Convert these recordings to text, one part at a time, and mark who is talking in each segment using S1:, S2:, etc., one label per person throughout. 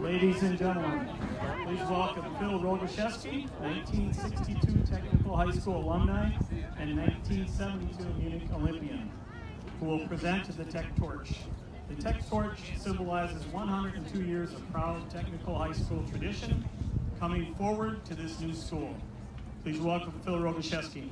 S1: Ladies and gentlemen, please welcome Phil Rogosheske, 1962 Technical High School alumni and 1972 Munich Olympian, who will present the Tech Torch. The Tech Torch symbolizes 102 years of proud technical high school tradition coming forward to this new school. Please welcome Phil Rogosheske.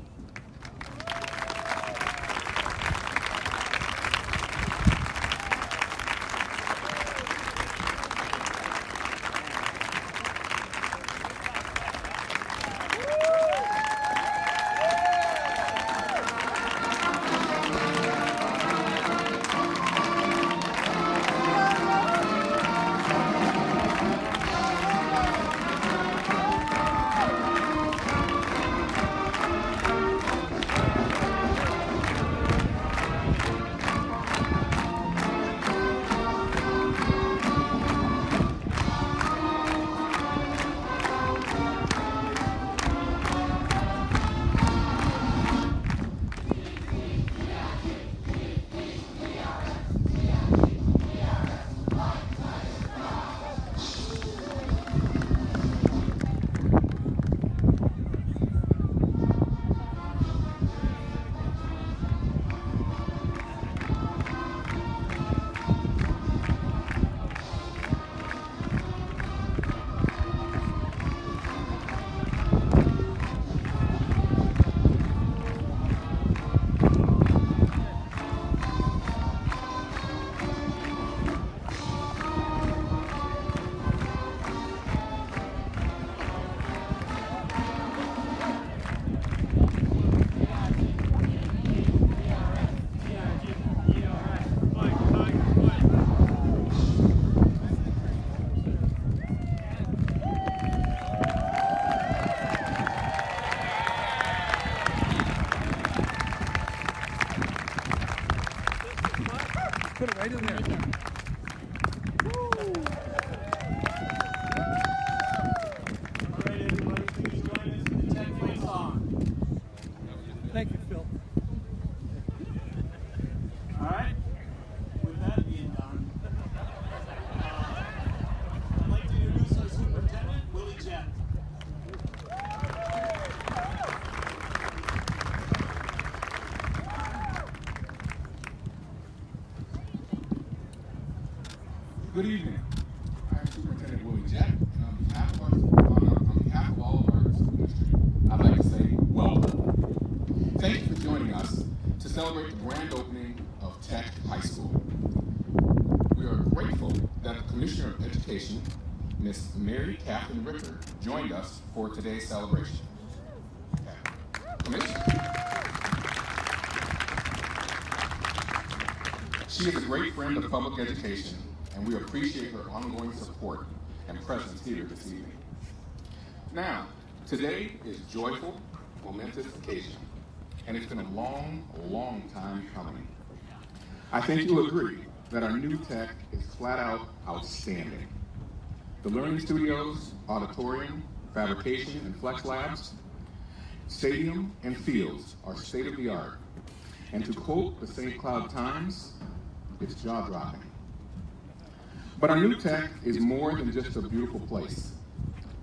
S2: Put it right in there.
S1: All right, everybody, please join us in the Tech Fight song.
S2: Thank you, Phil.
S1: All right, with that being done, I'd like to introduce our superintendent, Willie Jett.
S3: Good evening. I'm Superintendent Willie Jett, and on behalf of all of our school district, I'd like to say welcome. Thank you for joining us to celebrate the grand opening of Tech High School. We are grateful that the Commissioner of Education, Miss Mary Catherine Ricker, joined us for today's celebration. Commissioner. She is a great friend of public education, and we appreciate her ongoing support and presence here this evening. Now, today is a joyful, momentous occasion, and it's been a long, long time coming. I think you'll agree that our new tech is flat out outstanding. The learning studios, auditorium, fabrication, and flex labs, stadium, and fields are state-of-the-art. And to quote the St. Cloud Times, it's jaw-dropping. But our new tech is more than just a beautiful place.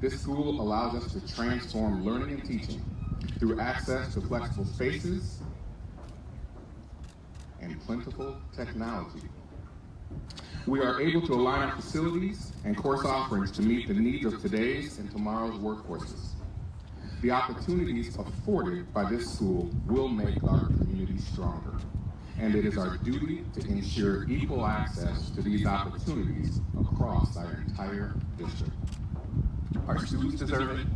S3: This school allows us to transform learning and teaching through access to flexible spaces and plentiful technology. We are able to align our facilities and course offerings to meet the needs of today's and tomorrow's workforces. The opportunities afforded by this school will make our community stronger. And it is our duty to ensure equal access to these opportunities across our entire district. Our students deserve it,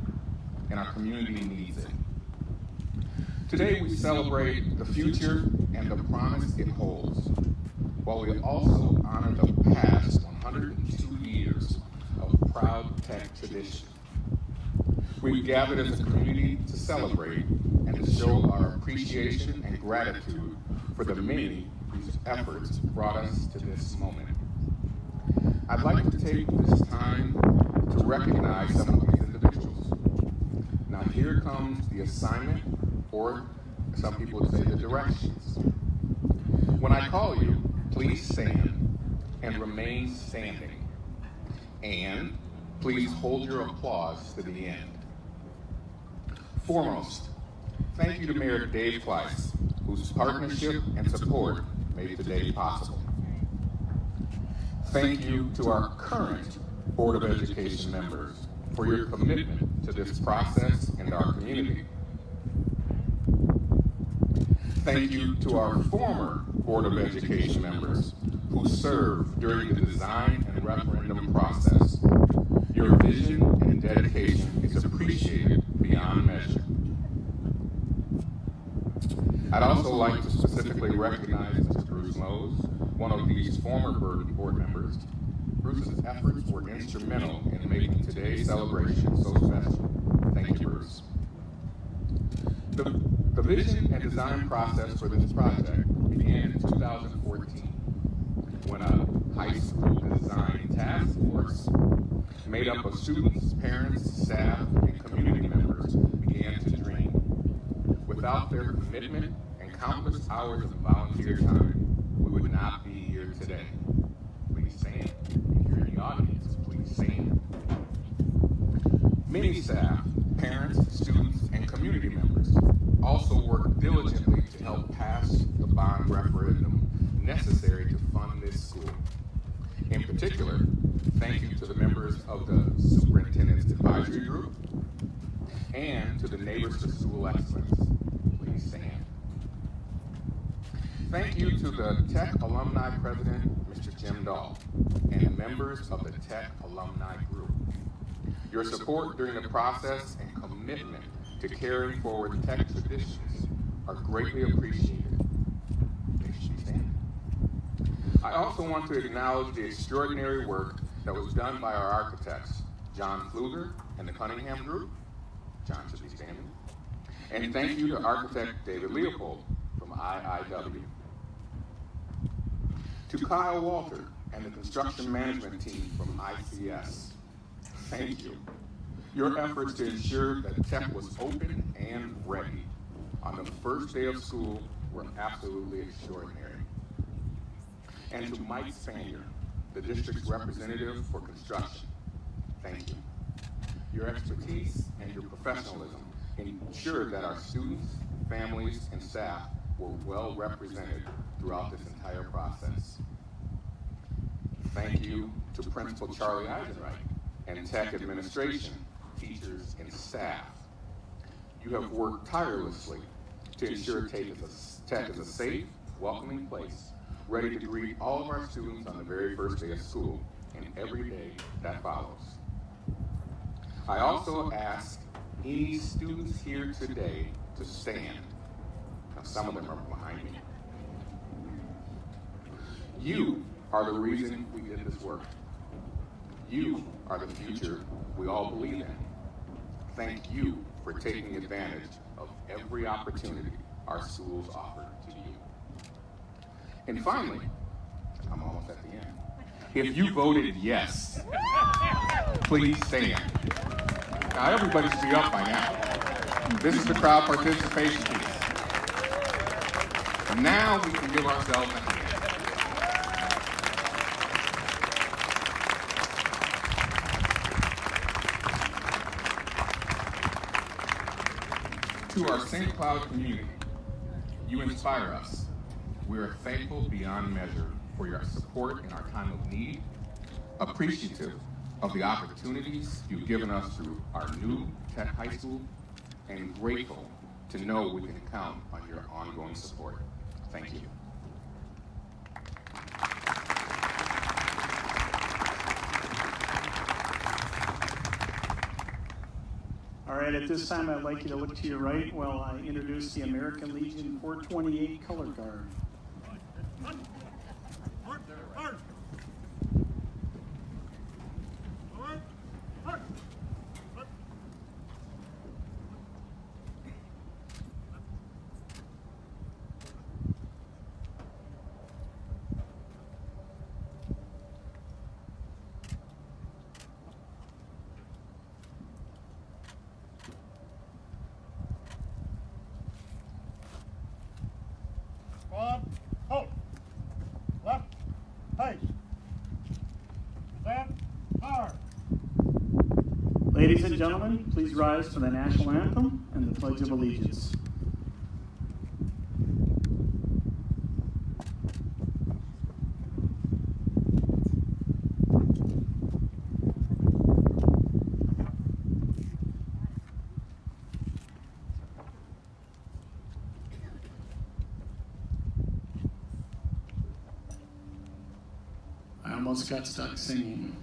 S3: and our community needs it. Today we celebrate the future and the promise it holds, while we also honor the past 102 years of proud tech tradition. We've gathered as a community to celebrate and to show our appreciation and gratitude for the many whose efforts brought us to this moment. I'd like to take this time to recognize some of these individuals. Now here comes the assignment, or some people would say the directions. When I call you, please stand and remain standing. And please hold your applause to the end. Foremost, thank you to Mayor Dave Kleiss, whose partnership and support made today possible. Thank you to our current Board of Education members for your commitment to this process and our community. Thank you to our former Board of Education members who served during the design and referendum process. Your vision and dedication is appreciated beyond measure. I'd also like to specifically recognize Mr. Bruce Mose, one of these former board members. Bruce's efforts were instrumental in making today's celebration so special. Thank you, Bruce. The vision and design process for this project began in 2014 when a high school design task force made up of students, parents, staff, and community members began to dream. Without their commitment and countless hours of volunteer time, we would not be here today. Please stand. If you're in the audience, please stand. Many staff, parents, students, and community members also worked diligently to help pass the bond referendum necessary to fund this school. In particular, thank you to the members of the Superintendent's Advisory Group and to the Neighbors to School Excellence. Please stand. Thank you to the Tech Alumni President, Mr. Jim Dahl, and members of the Tech Alumni Group. Your support during the process and commitment to carrying forward Tech traditions are greatly appreciated. Please stand. I also want to acknowledge the extraordinary work that was done by our architects, John Pfluger and the Cunningham Group. John should be standing. And thank you to architect David Leopold from IIW. To Kyle Walter and the construction management team from ICS, thank you. Your efforts to ensure that Tech was open and ready on the first day of school were absolutely extraordinary. And to Mike Spanier, the district's representative for construction, thank you. Your expertise and your professionalism ensured that our students, families, and staff were well represented throughout this entire process. Thank you to Principal Charlie Eisenreich and Tech administration, teachers, and staff. You have worked tirelessly to ensure Tech is a safe, welcoming place, ready to greet all of our students on the very first day of school and every day that follows. I also ask any students here today to stand. Now, some of them are behind me. You are the reason we did this work. You are the future we all believe in. Thank you for taking advantage of every opportunity our schools offer to you. And finally, I'm almost at the end. If you voted yes, please stand. Now everybody should be up by now. This is the crowd participation piece. And now we can give ourselves a hand. To our St. Cloud community, you inspire us. We are thankful beyond measure for your support in our time of need, appreciative of the opportunities you've given us through our new Tech High School, and grateful to know we can count on your ongoing support. Thank you.
S1: All right, at this time, I'd like you to look to your right while I introduce the American Legion 428 Color Guard.
S2: Squad, hold. Left, hey.
S1: Ladies and gentlemen, please rise for the national anthem and the Pledge of Allegiance. I almost got stuck singing.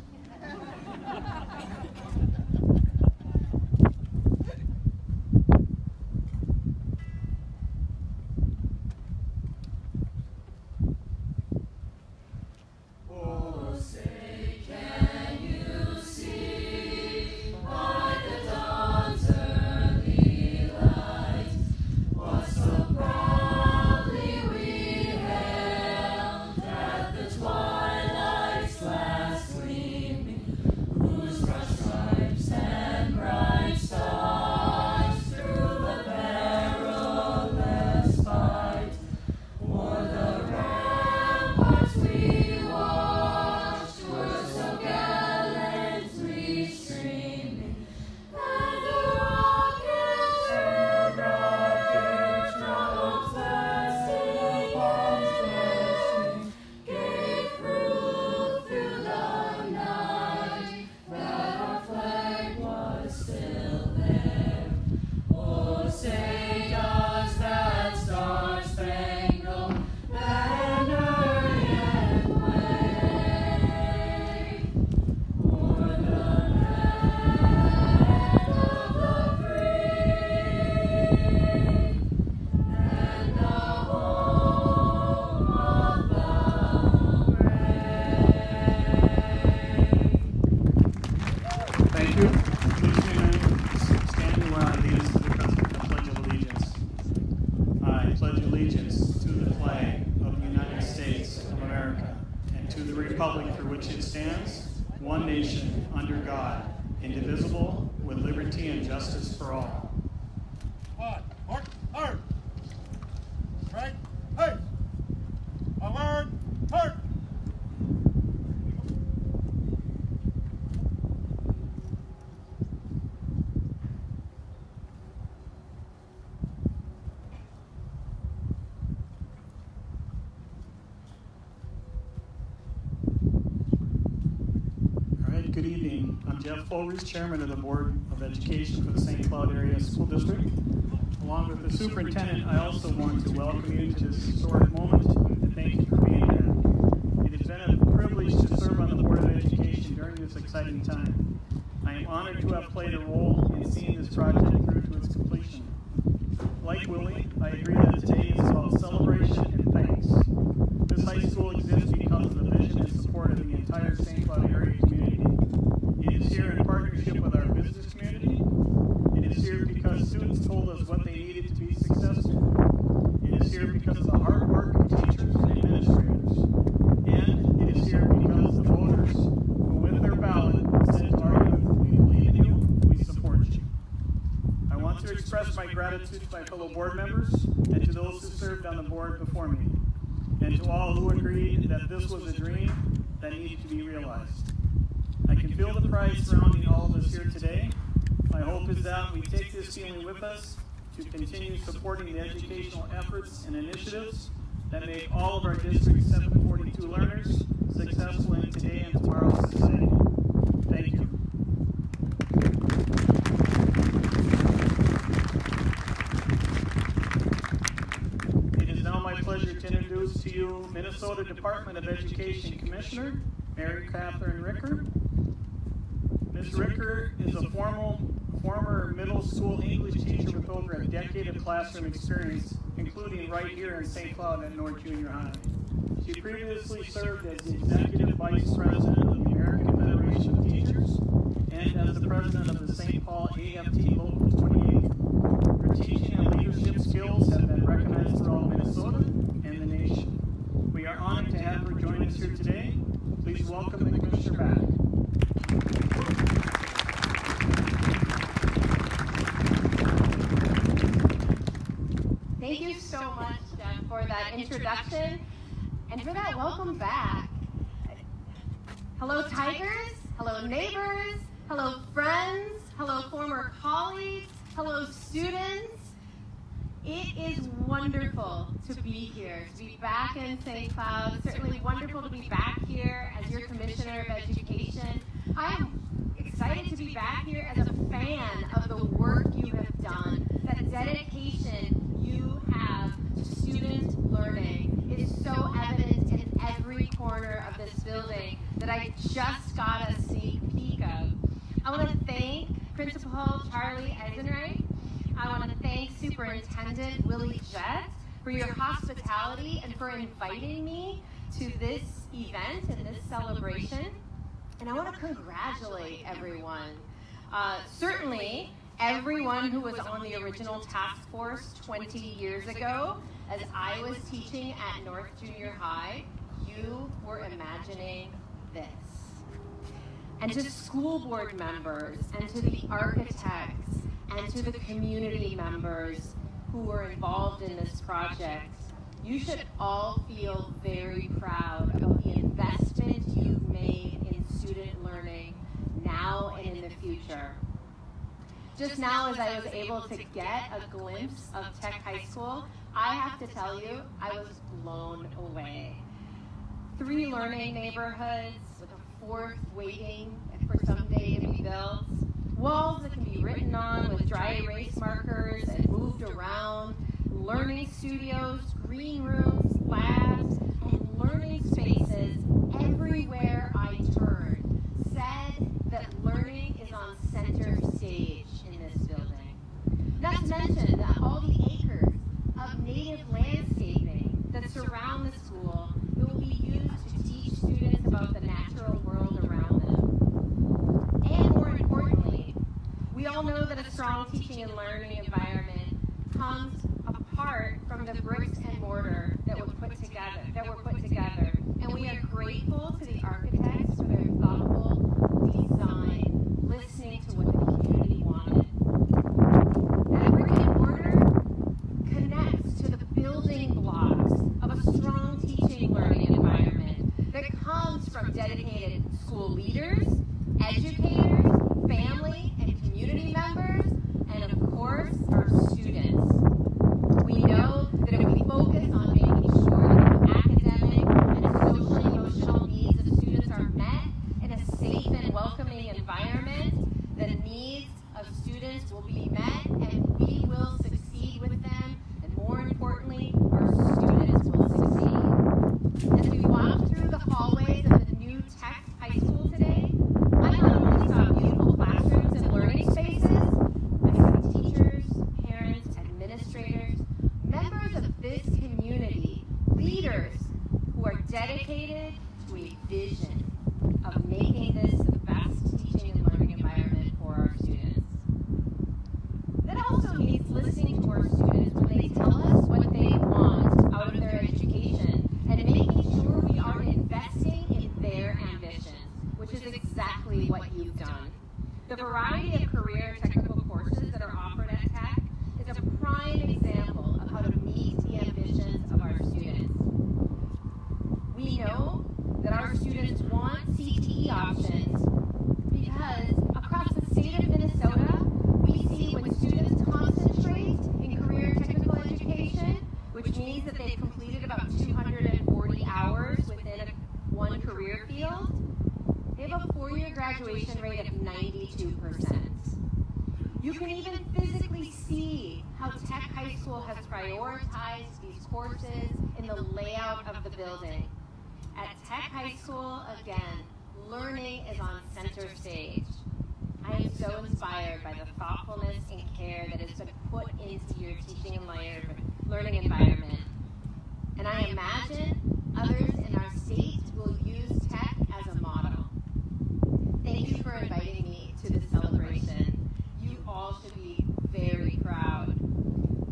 S1: Thank you. Please remain standing while I lead us to the Pledge of Allegiance. I pledge allegiance to the flag of the United States of America and to the republic for which it stands, one nation, under God, indivisible, with liberty and justice for all.
S2: Mark, hard. Right, hey. Alert, hard.
S1: Good evening. I'm Jeff Fulrich, Chairman of the Board of Education for the St. Cloud Area School District. Along with the Superintendent, I also want to welcome you to this historic moment and thank you for being here. It has been a privilege to serve on the Board of Education during this exciting time. I am honored to have played a role in seeing this project through to its completion. Like Willie, I agree that today is about celebration and thanks. This high school exists because of the vision and support of the entire St. Cloud area community. It is here in partnership with our business community. It is here because students told us what they needed to be successful. It is here because of the hard work of teachers and administrators. And it is here because the voters who with their ballot said to our youth, we believe in you, we support you. I want to express my gratitude to my fellow board members and to those who served on the board before me, and to all who agreed that this was a dream that needed to be realized. I can feel the pride surrounding all of us here today. My hope is that we take this feeling with us to continue supporting the educational efforts and initiatives that make all of our District 742 learners successful in today and tomorrow's society. Thank you. It is now my pleasure to introduce to you Minnesota Department of Education Commissioner, Mary Catherine Ricker. Ms. Ricker is a former middle school English teacher with over a decade of classroom experience, including right here in St. Cloud at North Junior High. She previously served as the Executive Vice President of the American Federation of Teachers and as the President of the St. Paul AFT Local 28. Her teaching and leadership skills have been recognized throughout Minnesota and the nation. We are honored to have her join us here today. Please welcome the Commissioner back.
S4: Thank you so much, Jeff, for that introduction and for that welcome back. Hello, Tigers. Hello, neighbors. Hello, friends. hello former colleagues, hello students. It is wonderful to be here, to be back in St. Cloud. Certainly wonderful to be back here as your Commissioner of Education. I am excited to be back here as a fan of the work you have done, that dedication you have to student learning. It is so evident in every corner of this building that I just got a sneak peek of. I want to thank Principal Charlie Eisenreich. I want to thank Superintendent Willie Jett for your hospitality and for inviting me to this event and this celebration. And I want to congratulate everyone. Certainly, everyone who was on the original task force 20 years ago, as I was teaching at North Junior High, you were imagining this. And to school board members, and to the architects, and to the community members who were involved in this project, you should all feel very proud about the investment you've made in student learning now and in the future. Just now, as I was able to get a glimpse of Tech High School, I have to tell you, I was blown away. 3 learning neighborhoods with a 4th waiting for someday to be built. Walls that can be written on with dry erase markers and moved around. Learning studios, green rooms, labs, and learning spaces everywhere I turned said that learning is on center stage in this building. Not to mention that all the acres of native landscaping that surround the school that will be used to teach students about the natural world around them. And more importantly, we all know that a strong teaching and learning environment comes apart from the bricks and mortar that were put together. And we are grateful to the architects for their thoughtful design, listening to what the community wanted. That brick and mortar connects to the building blocks of a strong teaching learning environment that comes from dedicated school leaders, educators, family and community members, and of course, our students. We know that if we focus on making sure that the academic and social emotional needs of students are met in a safe and welcoming environment, the needs of students will be met and we will succeed with them, and more importantly, our students will succeed. As we walk through the hallways of the new Tech High School today, I not only saw beautiful classrooms and learning spaces, I saw teachers, parents, administrators, members of this community, leaders who are dedicated to a vision of making this the best teaching and learning environment for our students. That also means listening to our students when they tell us what they want out of their education and making sure we are investing in their ambitions, which is exactly what you've done. The variety of career and technical courses that are offered at Tech is a prime example of how to meet the ambitions of our students. We know that our students want CTE options because across the state of Minnesota, we see when students concentrate in career and technical education, which means that they've completed about 240 hours within one career field, they have a 4-year graduation rate of 92%. You can even physically see how Tech High School has prioritized these courses in the layout of the building. At Tech High School, again, learning is on center stage. I am so inspired by the thoughtfulness and care that has been put into your teaching and learning environment. And I imagine others in our state will use Tech as a model. Thank you for inviting me to this celebration. You all should be very proud.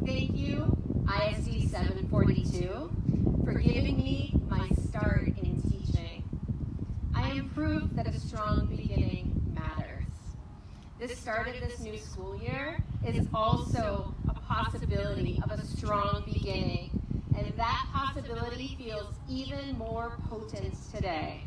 S4: Thank you, ISD 742, for giving me my start in teaching. I am proof that a strong beginning matters. This start of this new school year is also a possibility of a strong beginning, and that possibility feels even more potent today.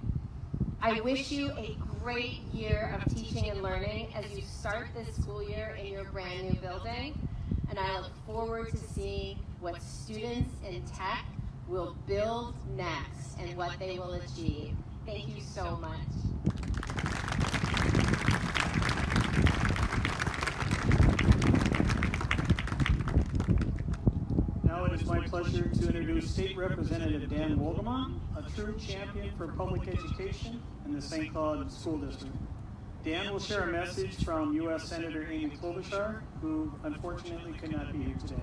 S4: I wish you a great year of teaching and learning as you start this school year in your brand new building. And I look forward to seeing what students in tech will build next and what they will achieve. Thank you so much.
S1: Now it is my pleasure to introduce State Representative Dan Wolgamott, a true champion for public education in the St. Cloud School District. Dan will share a message from U.S. Senator Amy Klobuchar, who unfortunately could not be here today.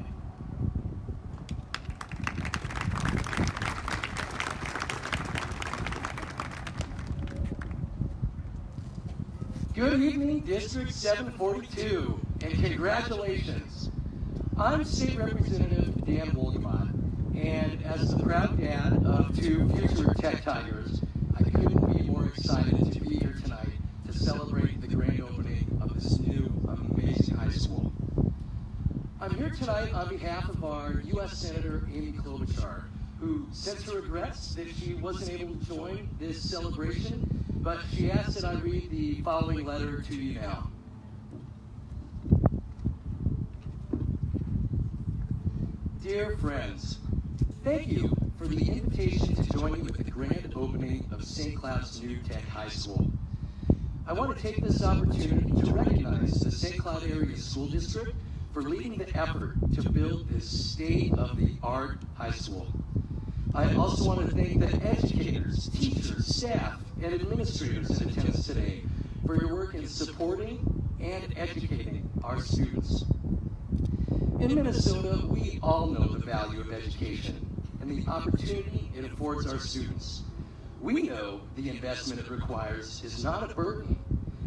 S5: Good evening, District 742, and congratulations. I'm State Representative Dan Wolgamott, and as the proud dad of two future Tech Tigers, I couldn't be more excited to be here tonight to celebrate the grand opening of this new, amazing high school. I'm here tonight on behalf of our U.S. Senator Amy Klobuchar, who sends her regrets that she wasn't able to join this celebration, but she asked that I read the following letter to you now. Dear friends, thank you for the invitation to join me with the grand opening of St. Cloud's new Tech High School. I want to take this opportunity to recognize the St. Cloud Area School District for leading the effort to build this state-of-the-art high school. I also want to thank the educators, teachers, staff, and administrators in attendance today for your work in supporting and educating our students. In Minnesota, we all know the value of education and the opportunity it affords our students. We know the investment it requires is not a burden,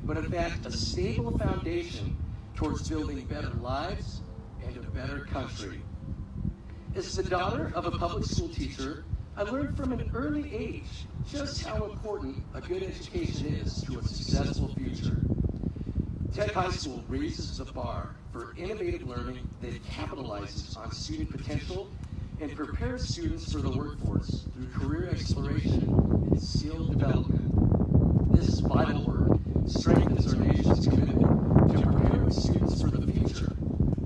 S5: but in fact a stable foundation towards building better lives and a better country. As the daughter of a public school teacher, I learned from an early age just how important a good education is to a successful future. Tech High School raises the bar for innovative learning that capitalizes on student potential and prepares students for the workforce through career exploration and skill development. This vital work strengthens our nation's commitment to preparing students for the future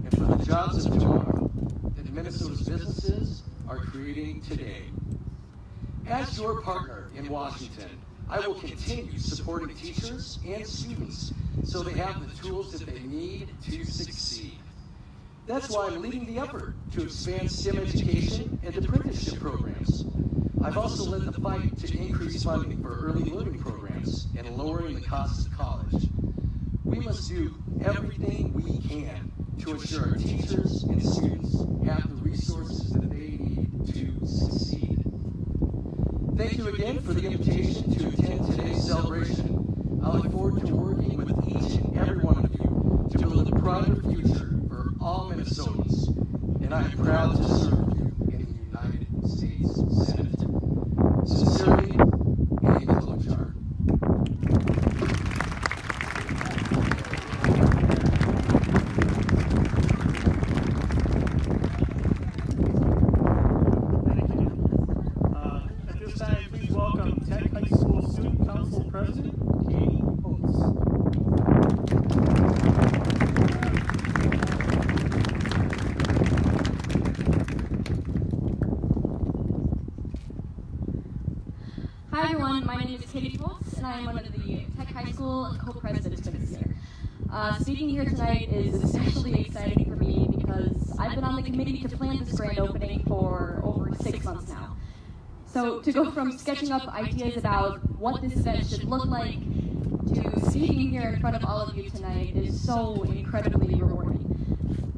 S5: and for the jobs of tomorrow that Minnesota's businesses are creating today. As your partner in Washington, I will continue supporting teachers and students so they have the tools that they need to succeed. That's why I'm leading the effort to expand STEM education and apprenticeship programs. I've also led the fight to increase funding for early learning programs and lowering the cost of college. We must do everything we can to ensure our teachers and students have the resources that they need to succeed. Thank you again for the invitation to attend today's celebration. I look forward to working with each and every one of you to build a brighter future for all Minnesotans, and I am proud to serve you in the United States Senate. Sincerely, Amy Klobuchar.
S1: At this time, please welcome Tech High School Student Council President, Katie Oates.
S6: Hi everyone, my name is Katie Foltz, and I am one of the Tech High School co-presidents for this year. Speaking here tonight is especially exciting for me because I've been on the committee to plan this grand opening for over 6 months now. So to go from sketching up ideas about what this event should look like to speaking here in front of all of you tonight is so incredibly rewarding.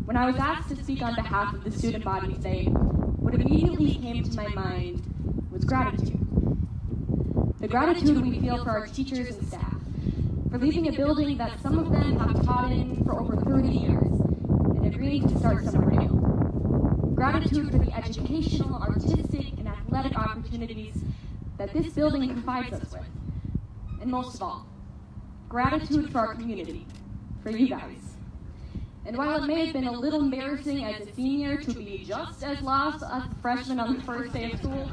S6: When I was asked to speak on behalf of the student body today, what immediately came to my mind was gratitude. The gratitude we feel for our teachers and staff, for leaving a building that some of them have taught in for over 30 years and agreeing to start somewhere new. Gratitude for the educational, artistic, and athletic opportunities that this building provides us with. And most of all, gratitude for our community, for you guys. And while it may have been a little embarrassing as a senior to be just as lost as a freshman on the first day of school,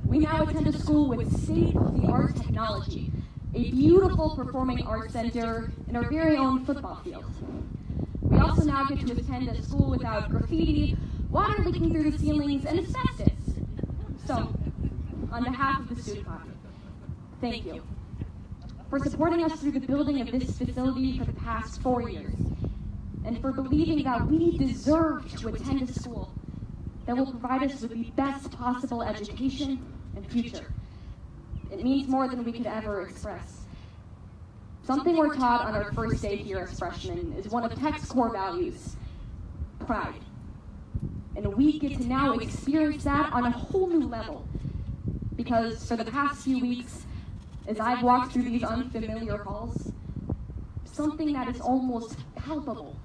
S6: We now attend a school with state-of-the-art technology, a beautiful performing arts center, and our very own football field. We also now get to attend a school without graffiti, water leaking through the ceilings, and asbestos. So, on behalf of the student body, thank you for supporting us through the building of this facility for the past 4 years, and for believing that we deserve to attend a school that will provide us with the best possible education and future. It means more than we could ever express. Something we're taught on our first day here as freshmen is one of Tech's core values, pride. And we get to now experience that on a whole new level. Because for the past few weeks, as I've walked through these unfamiliar halls, something that is almost palpable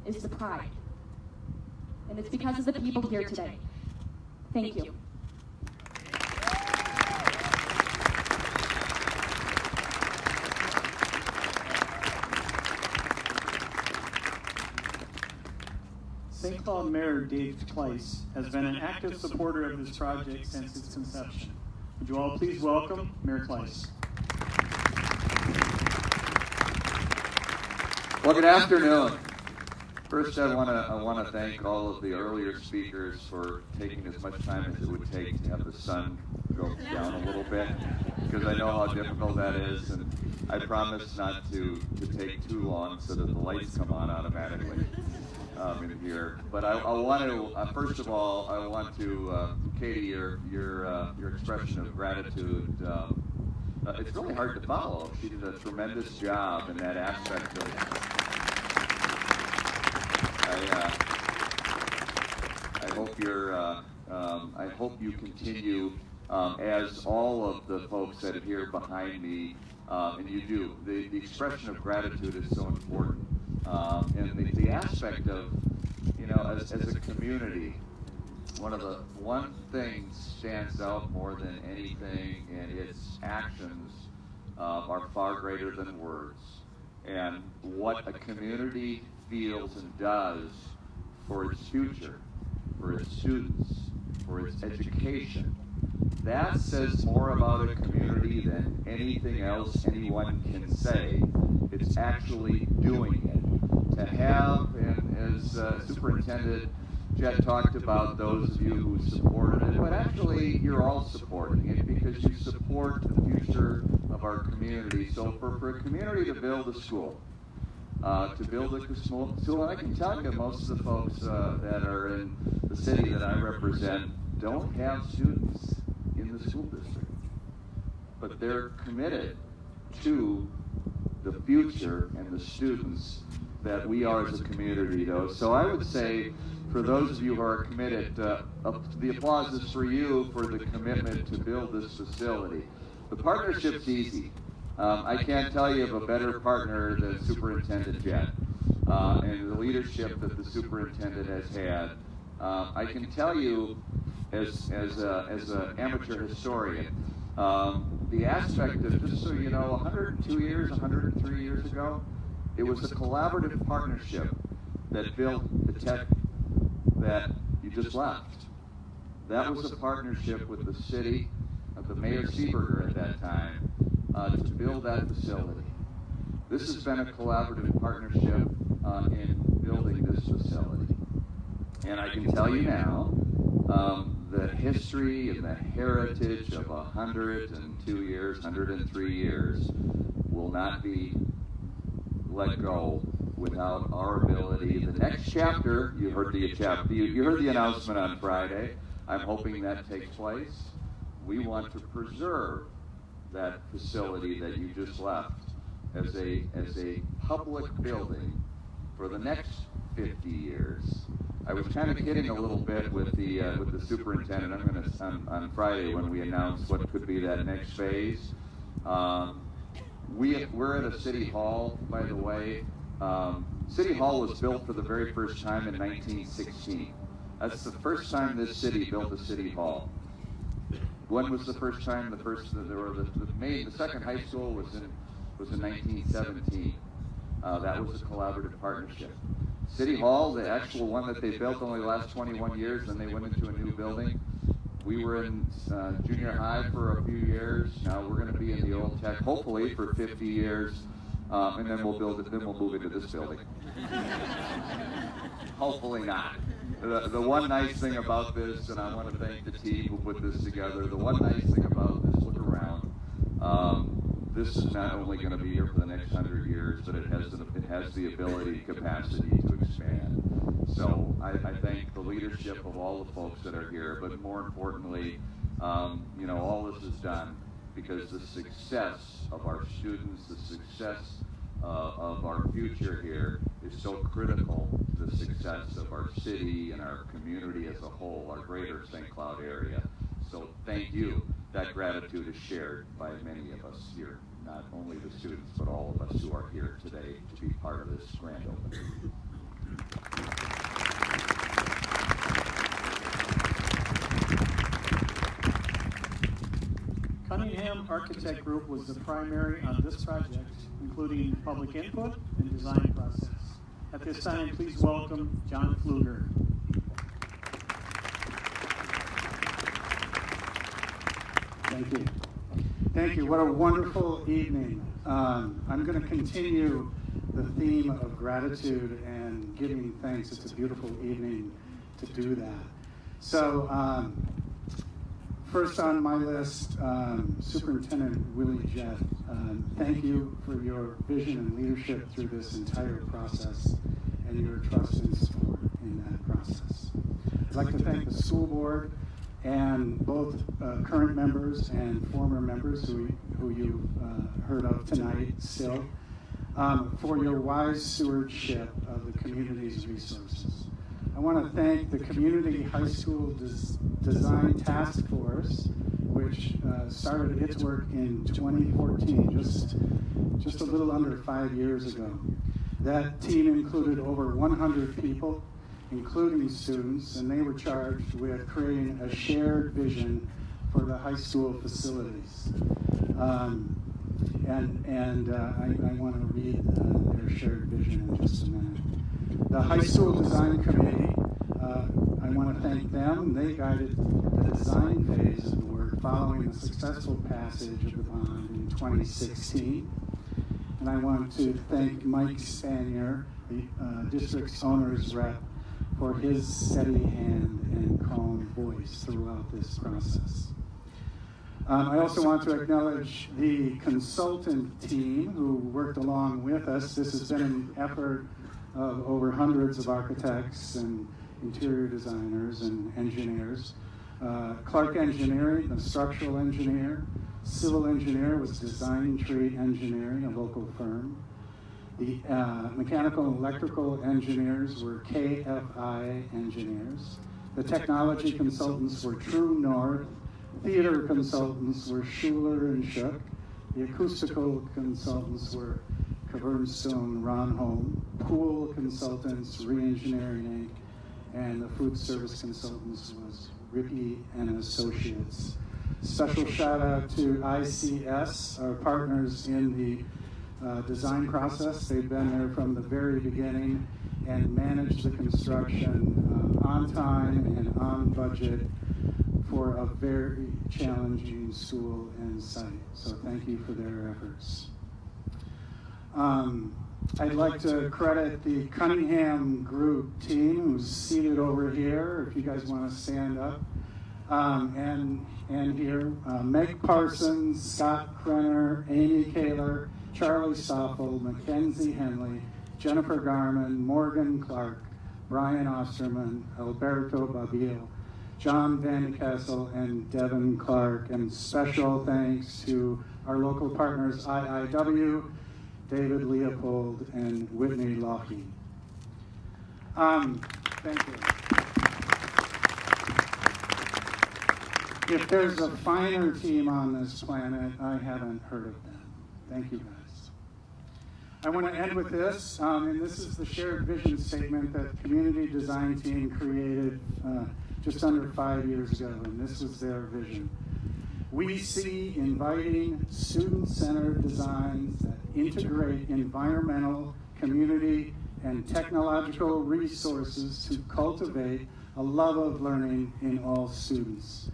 S6: is the pride. And it's because of the people here today. Thank you.
S1: St. Cloud Mayor Dave Kleiss has been an active supporter of this project since its conception. Would you all please welcome Mayor Kleiss.
S7: Well, good afternoon. First, I want to thank all of the earlier speakers for taking as much time as it would take to have the sun go down a little bit, because I know how difficult that is, and I promise not to take too long so that the lights come on automatically in here. But I want to first of all, I want to Katie, your expression of gratitude. It's really hard to follow. She did a tremendous job in that aspect of. I hope you continue as all of the folks that are here behind me, and you do. The expression of gratitude is so important, and the aspect of, as a community, one thing stands out more than anything, and its actions are far greater than words. And what a community feels and does for its future, for its students, for its education, that says more about a community than anything else anyone can say. It's actually doing it. To have, and as Superintendent Jett talked about those of you who supported it, but actually you're all supporting it because you support the future of our community. So for a community to build a school, to build a school, and I can tell you most of the folks that are in the city that I represent don't have students in the school district, but they're committed to the future and the students that we are as a community, though. So I would say, for those of you who are committed, the applause is for you for the commitment to build this facility. The partnership's easy. I can't tell you of a better partner than Superintendent Jett and the leadership that the superintendent has had. I can tell you, as an amateur historian, the aspect of, just so you know, 102 years, 103 years ago, it was a collaborative partnership that built the tech that you just left. That was a partnership with the city, of the Mayor Seeberger at that time, to build that facility. This has been a collaborative partnership in building this facility. And I can tell you now, the history and the heritage of 102 years, 103 years will not be let go without our ability. The next chapter, you heard the announcement on Friday. I'm hoping that takes place. We want to preserve that facility that you just left as a public building for the next 50 years. I was kind of kidding a little bit with the superintendent. I'm going to on Friday when we announce what could be that next phase. We're at a city hall, by the way. City Hall was built for the very first time in 1916. That's the first time this city built a city hall. When was the first time? The second high school was in 1917. That was a collaborative partnership. City Hall, the actual one that they built, only lasts 21 years, then they went into a new building. We were in junior high for a few years. Now we're going to be in the old tech, hopefully for 50 years, and then we'll build it. Then we'll move into this building. Hopefully not. The one nice thing about this, and I want to thank the team who put this together. The one nice thing about this, look around. This is not only going to be here for the next 100 years, but it has the ability, capacity to expand. So I thank the leadership of all the folks that are here, but more importantly, you know, all this is done because the success of our students, the success of our future here is so critical to the success of our city and our community as a whole, our greater St. Cloud area. So thank you. That gratitude is shared by many of us here, not only the students, but all of us who are here today to be part of this grand opening.
S1: Cunningham Architect Group was the primary on this project, including public input and design process. At this time, please welcome John Pfluger.
S8: Thank you. Thank you. What a wonderful evening. I'm going to continue the theme of gratitude and giving thanks. It's a beautiful evening to do that. So, first on my list, Superintendent Willie Jett. Thank you for your vision and leadership through this entire process and your trust and support in that process. I'd like to thank the school board and both current members and former members who you've heard of tonight still, for your wise stewardship of the community's resources. I want to thank the Community High School Design Task Force, which started its work in 2014, just a little under 5 years ago. That team included over 100 people, including students, and they were charged with creating a shared vision for the high school facilities. I want to read their shared vision in just a minute. The High School Design Committee, I want to thank them. They guided the design phase of the work following the successful passage of the bond in 2016. And I want to thank Mike Spanier, the district's owner's rep, for his steady hand and calm voice throughout this process. I also want to acknowledge the consultant team who worked along with us. This has been an effort of over hundreds of architects and interior designers and engineers. Clark Engineering, the structural engineer. Civil engineer was Design Tree Engineering, a local firm. The mechanical and electrical engineers were KFI engineers. The technology consultants were True North. Theater consultants were Schuler and Shook. The acoustical consultants were Cavernstone Ronholm. Pool consultants, Reengineering Inc. And the food service consultants was Rippey and Associates. Special shout out to ICS, our partners in the design process. They've been there from the very beginning and managed the construction on time and on budget for a very challenging school and site. So thank you for their efforts. I'd like to credit the Cunningham Group team who's seated over here, if you guys want to stand up. And here, Meg Parsons, Scott Krenner, Amy Kaler, Charlie Stoffel, Mackenzie Henley, Jennifer Garman, Morgan Clark, Brian Osterman, Alberto Babil, John Van Kessel, and Devin Clark. And special thanks to our local partners, IIW, David Leopold, and Whitney Loughy. Thank you. If there's a finer team on this planet, I haven't heard of them. Thank you, guys. I want to end with this, and this is the shared vision statement that the community design team created just under 5 years ago, and this was their vision. We see inviting student-centered designs that integrate environmental, community, and technological resources to cultivate a love of learning in all students.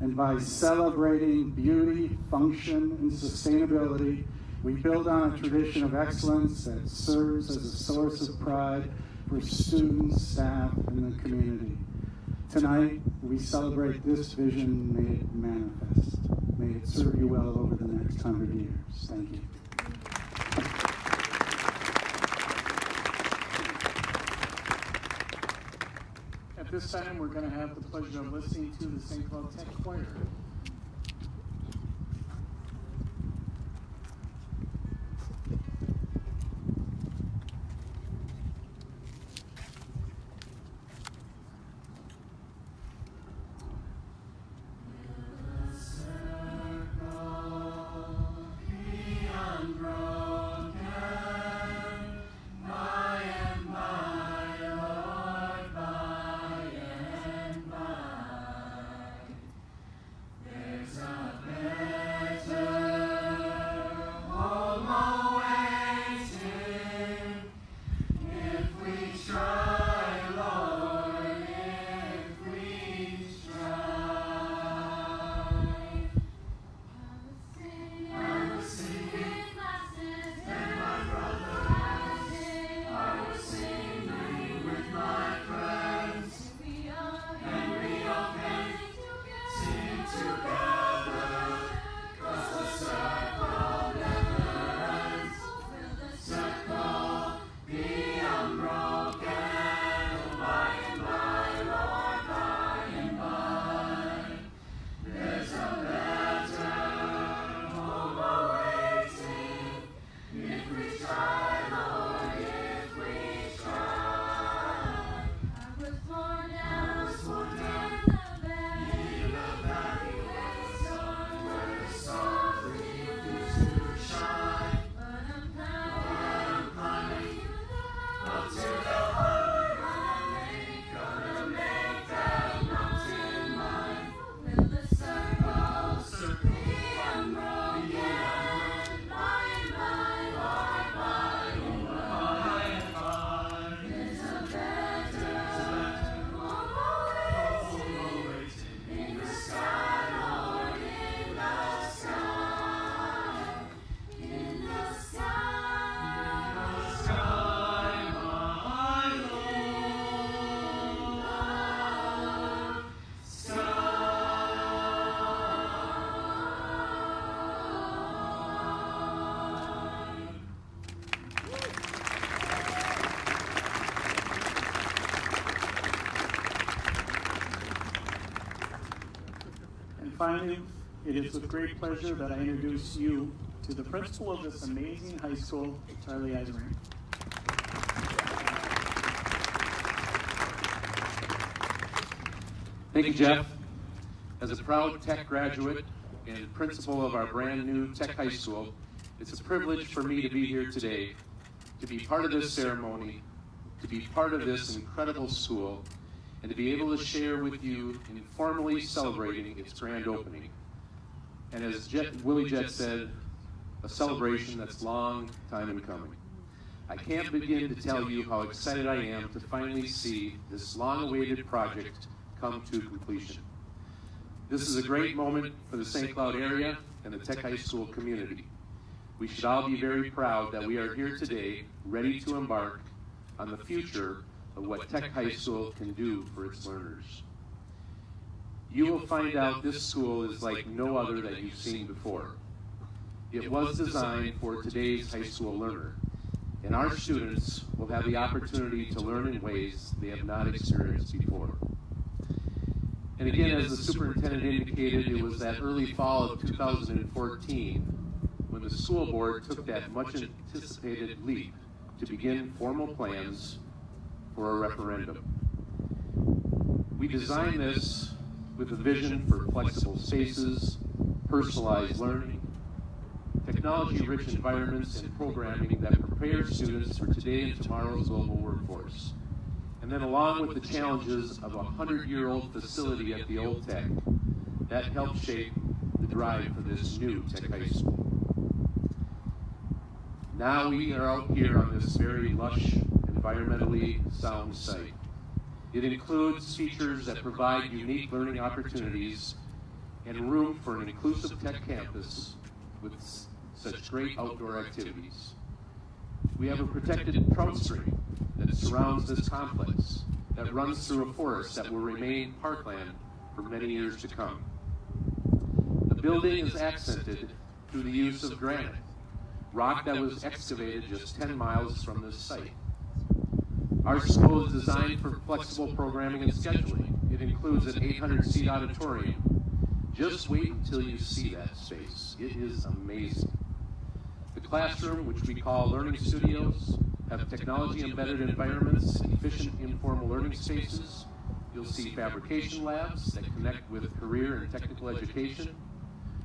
S8: And by celebrating beauty, function, and sustainability, we build on a tradition of excellence that serves as a source of pride for students, staff, and the community. Tonight, we celebrate this vision made manifest. May it serve you well over the next 100 years. Thank you.
S1: At this time, we're going to have the pleasure of listening to the St. Cloud Tech Choir. Finally, it is with great pleasure that I introduce you to the principal of this amazing high school, Charlie Eisenring.
S5: Thank you, Jeff. As a proud tech graduate and principal of our brand new tech high school, it's a privilege for me to be here today, to be part of this ceremony, to be part of this incredible school, and to be able to share with you in formally celebrating its grand opening. And as Willie Jet said, a celebration that's long time in coming. I can't begin to tell you how excited I am to finally see this long-awaited project come to completion. This is a great moment for the St. Cloud area and the Tech High School community. We should all be very proud that we are here today, ready to embark on the future of what Tech High School can do for its learners. You will find out this school is like no other that you've seen before. It was designed for today's high school learner, and our students will have the opportunity to learn in ways they have not experienced before. And again, as the superintendent indicated, it was that early fall of 2014 when the school board took that much anticipated leap to begin formal plans for a referendum. We designed this with a vision for flexible spaces, personalized learning, technology-rich environments and programming that prepare students for today and tomorrow's global workforce. And then along with the challenges of a 100-year-old facility at the old Tech, that helped shape the drive for this new Tech High School. Now we are out here on this very lush, environmentally sound site. It includes features that provide unique learning opportunities
S9: and room for an inclusive tech campus with such great outdoor activities. We have a protected trout stream that surrounds this complex that runs through a forest that will remain parkland for many years to come. The building is accented through the use of granite, rock that was excavated just 10 miles from this site. Our school is designed for flexible programming and scheduling. It includes an 800-seat auditorium. Just wait until you see that space. It is amazing. The classroom, which we call learning studios, have technology-embedded environments and efficient informal learning spaces. You'll see fabrication labs that connect with career and technical education.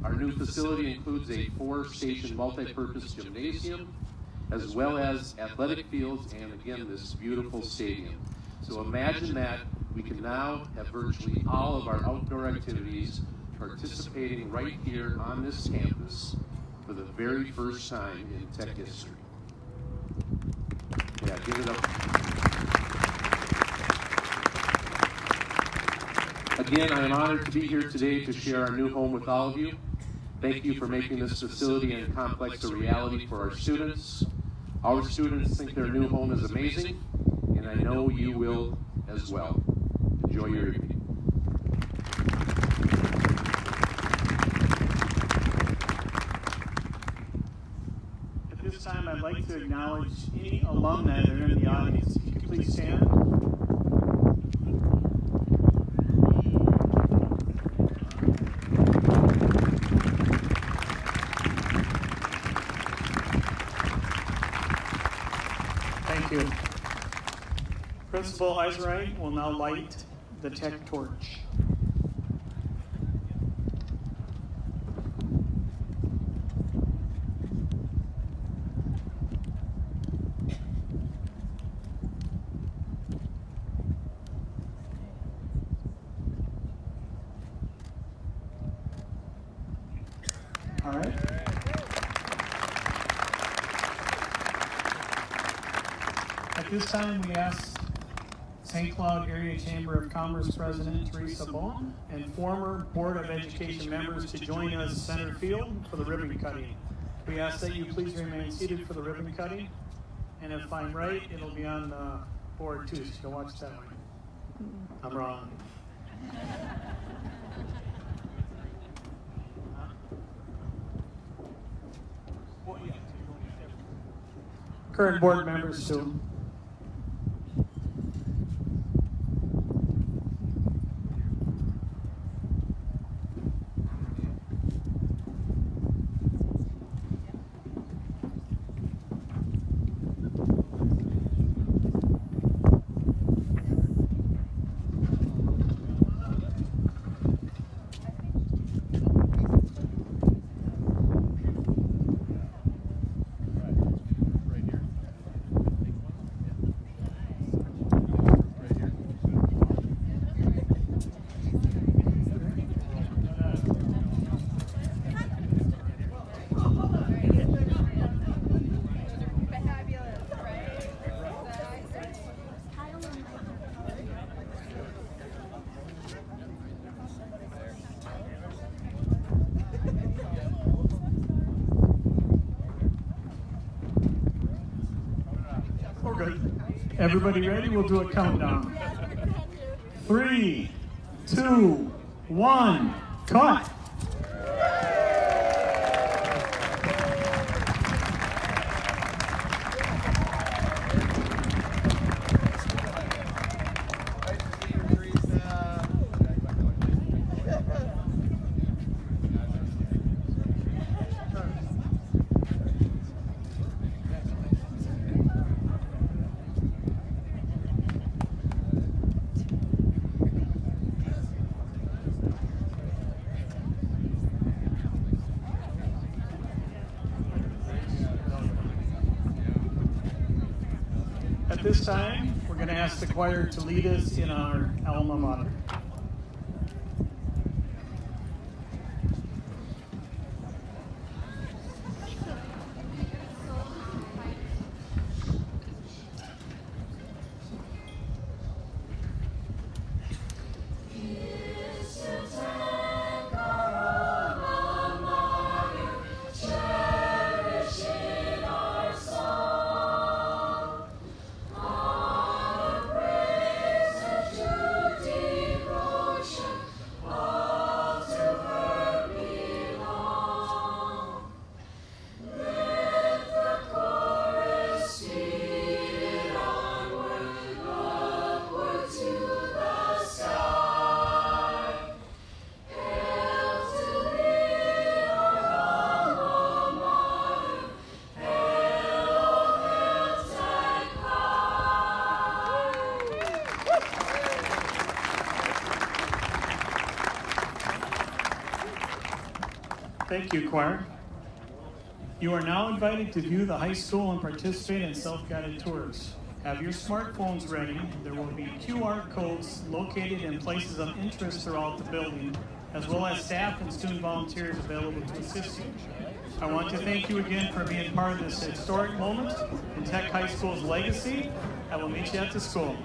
S9: Our new facility includes a 4-station multi-purpose gymnasium, as well as athletic fields and, again, this beautiful stadium. So imagine that we can now have virtually all of our outdoor activities participating right here on this campus for the very first time in tech history. Yeah, give it up. Again, I am honored to be here today to share our new home with all of you. Thank you for making this facility and complex a reality for our students. Our students think their new home is amazing, and I know you will as well. Enjoy your evening.
S1: At this time, I'd like to acknowledge any alumni that are in the audience. If you could please stand. Thank you. Principal Eiserreich will now light the tech torch. All right. At this time, we ask St. Cloud Area Chamber of Commerce President Teresa Bowen and former Board of Education members to join us center field for the ribbon cutting. We ask that you please remain seated for the ribbon cutting, and if I'm right, it'll be on the board too, so you can watch that way. I'm wrong. Current board members too. Everybody ready? We'll do a countdown. 3, 2, 1, cut! At this time, we're going to ask the choir to lead us in our alma mater.
S10: Here's to tech, our
S1: Thank you, choir. You are now invited to view the high school and participate in self-guided tours. Have your smartphones ready. There will be QR codes located in places of interest throughout the building, as well as staff and student volunteers available to assist you. I want to thank you again for being part of this historic moment in Tech High School's legacy. I will meet you at the school.